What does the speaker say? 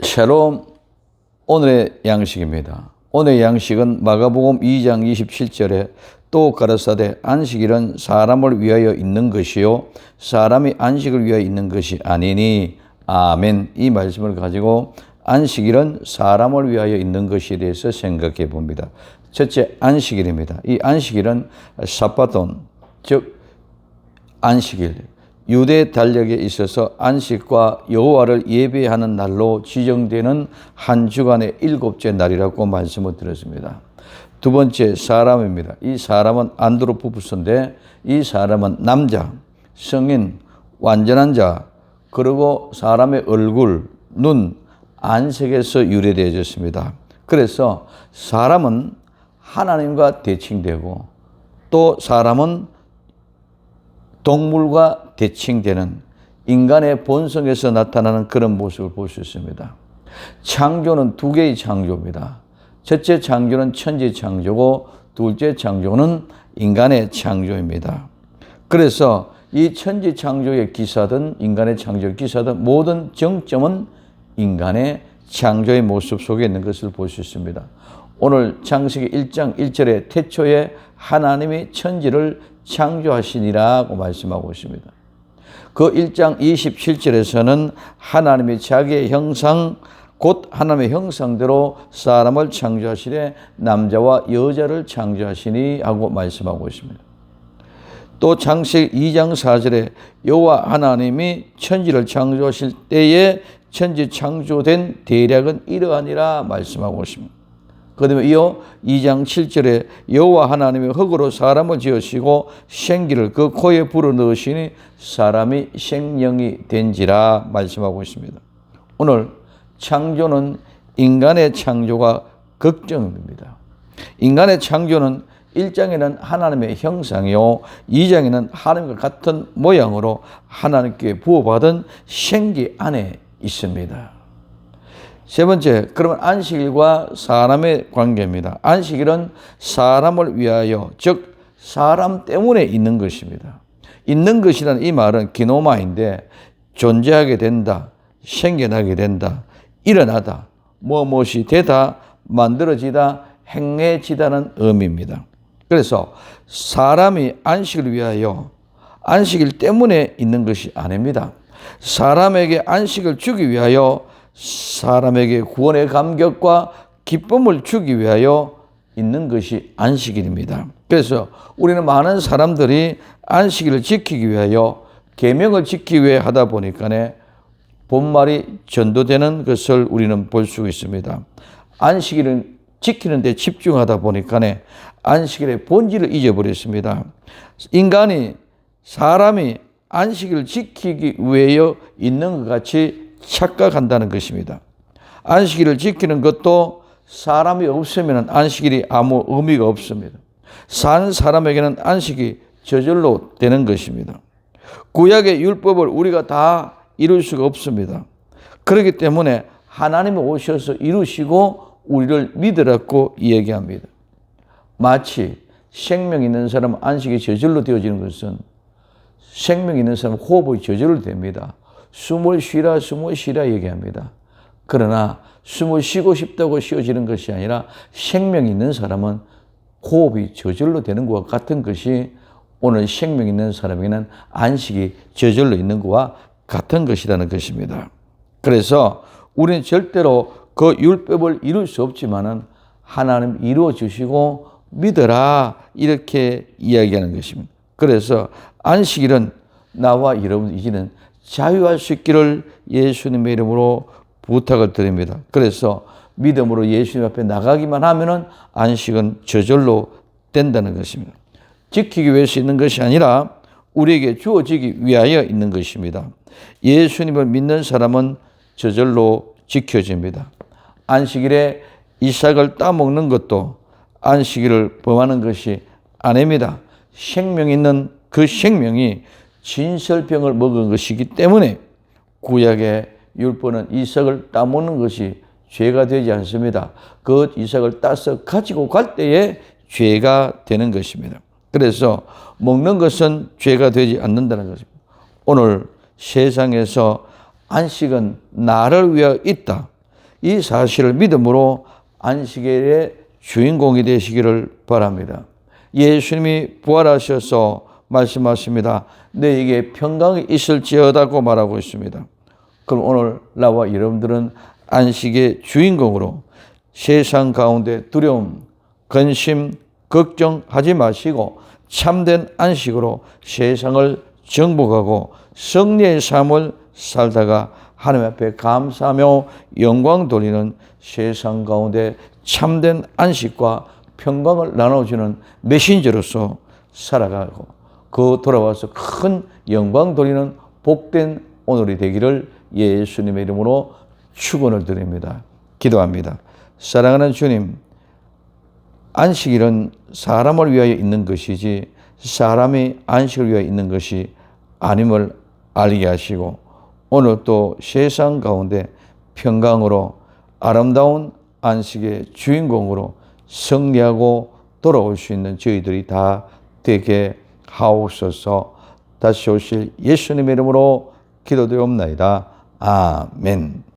샬롬. 오늘의 양식입니다. 오늘의 양식은 마가복음 2장 27절에 또 가라사대 안식일은 사람을 위하여 있는 것이요 사람이 안식을 위하여 있는 것이 아니니. 아멘. 이 말씀을 가지고 안식일은 사람을 위하여 있는 것에 대해서 생각해 봅니다. 첫째, 안식일입니다. 이 안식일은 삽바돈, 즉 안식일, 유대 달력에 있어서 안식과 여호와를 예배하는 날로 지정되는 한 주간의 7째 날이라고 말씀을 드렸습니다. 두 번째, 사람입니다. 이 사람은 안드로푸스인데 이 사람은 남자, 성인, 완전한 자, 그리고 사람의 얼굴, 눈, 안색에서 유래되어졌습니다. 그래서 사람은 하나님과 대칭되고 또 사람은 동물과 대칭되는 인간의 본성에서 나타나는 그런 모습을 볼 수 있습니다. 창조는 두 개의 창조입니다. 첫째 창조는 천지 창조고 둘째 창조는 인간의 창조입니다. 그래서 이 천지 창조의 기사든 인간의 창조의 기사든 모든 정점은 인간의 창조의 모습 속에 있는 것을 볼 수 있습니다. 오늘 창세기 1장 1절에 태초에 하나님이 천지를 창조하시니라고 말씀하고 있습니다. 그 1장 27절에서는 하나님이 자기의 형상 곧 하나님의 형상대로 사람을 창조하시되 남자와 여자를 창조하시니 하고 말씀하고 있습니다. 또 창세기 2장 4절에 여호와 하나님이 천지를 창조하실 때에 천지 창조된 대략은 이러하니라 말씀하고 있습니다. 그 다음에 이어 2장 7절에 여호와 하나님이 흙으로 사람을 지으시고 생기를 그 코에 불어넣으시니 사람이 생명이 된지라 말씀하고 있습니다. 오늘 창조는 인간의 창조가 걱정입니다. 인간의 창조는 1장에는 하나님의 형상이요 2장에는 하나님과 같은 모양으로 하나님께 부어받은 생기 안에 있습니다. 세 번째, 그러면 안식일과 사람의 관계입니다. 안식일은 사람을 위하여, 즉 사람 때문에 있는 것입니다. 있는 것이라는 이 말은 기노마인데 존재하게 된다, 생겨나게 된다, 일어나다, 무엇이 되다, 만들어지다, 행해지다는 의미입니다. 그래서 사람이 안식을 위하여 안식일 때문에 있는 것이 아닙니다. 사람에게 안식을 주기 위하여 사람에게 구원의 감격과 기쁨을 주기 위하여 있는 것이 안식일입니다. 그래서 우리는 많은 사람들이 안식일을 지키기 위하여 계명을 지키기 위해 하다 보니까 본말이 전도되는 것을 우리는 볼 수 있습니다. 안식일을 지키는 데 집중하다 보니까 안식일의 본질을 잊어버렸습니다. 사람이 안식일을 지키기 위해 있는 것 같이 착각한다는 것입니다. 안식일을 지키는 것도 사람이 없으면 안식일이 아무 의미가 없습니다. 산 사람에게는 안식이 저절로 되는 것입니다. 구약의 율법을 우리가 다 이룰 수가 없습니다. 그렇기 때문에 하나님이 오셔서 이루시고 우리를 믿으라고 이야기합니다. 마치 생명 있는 사람 안식이 저절로 되어지는 것은 생명 있는 사람 호흡이 저절로 됩니다. 숨을 쉬라 얘기합니다. 그러나 숨을 쉬고 싶다고 쉬어지는 것이 아니라 생명 있는 사람은 호흡이 저절로 되는 것과 같은 것이 오늘 생명 있는 사람에게는 안식이 저절로 있는 것과 같은 것이라는 것입니다. 그래서 우리는 절대로 그 율법을 이룰 수 없지만은 하나님 이루어 주시고 믿어라 이렇게 이야기하는 것입니다. 그래서 안식일은 나와 여러분 이제는 자유할 수 있기를 예수님의 이름으로 부탁을 드립니다. 그래서 믿음으로 예수님 앞에 나가기만 하면은 안식은 저절로 된다는 것입니다. 지키기 위해서 있는 것이 아니라 우리에게 주어지기 위하여 있는 것입니다. 예수님을 믿는 사람은 저절로 지켜집니다. 안식일에 이삭을 따먹는 것도 안식일을 범하는 것이 아닙니다. 생명 있는 그 생명이 진설병을 먹은 것이기 때문에 구약의 율법은 이삭을 따먹는 것이 죄가 되지 않습니다. 그 이삭을 따서 가지고 갈 때에 죄가 되는 것입니다. 그래서 먹는 것은 죄가 되지 않는다는 것입니다. 오늘 세상에서 안식은 나를 위하여 있다. 이 사실을 믿음으로 안식일의 주인공이 되시기를 바랍니다. 예수님이 부활하셔서 말씀하십니다. 너에게 평강이 있을지어다고 말하고 있습니다. 그럼 오늘 나와 여러분들은 안식의 주인공으로 세상 가운데 두려움, 근심, 걱정하지 마시고 참된 안식으로 세상을 정복하고 승리의 삶을 살다가 하나님 앞에 감사하며 영광 돌리는 세상 가운데 참된 안식과 평강을 나눠주는 메신저로서 살아가고 그 돌아와서 큰 영광 돌리는 복된 오늘이 되기를 예수님의 이름으로 축원을 드립니다. 기도합니다. 사랑하는 주님, 안식일은 사람을 위하여 있는 것이지 사람이 안식을 위하여 있는 것이 아님을 알게 하시고 오늘 또 세상 가운데 평강으로 아름다운 안식의 주인공으로 승리하고 돌아올 수 있는 저희들이 다 되게 하옵소서. 다시 오실 예수님의 이름으로 기도드리옵나이다. 아멘.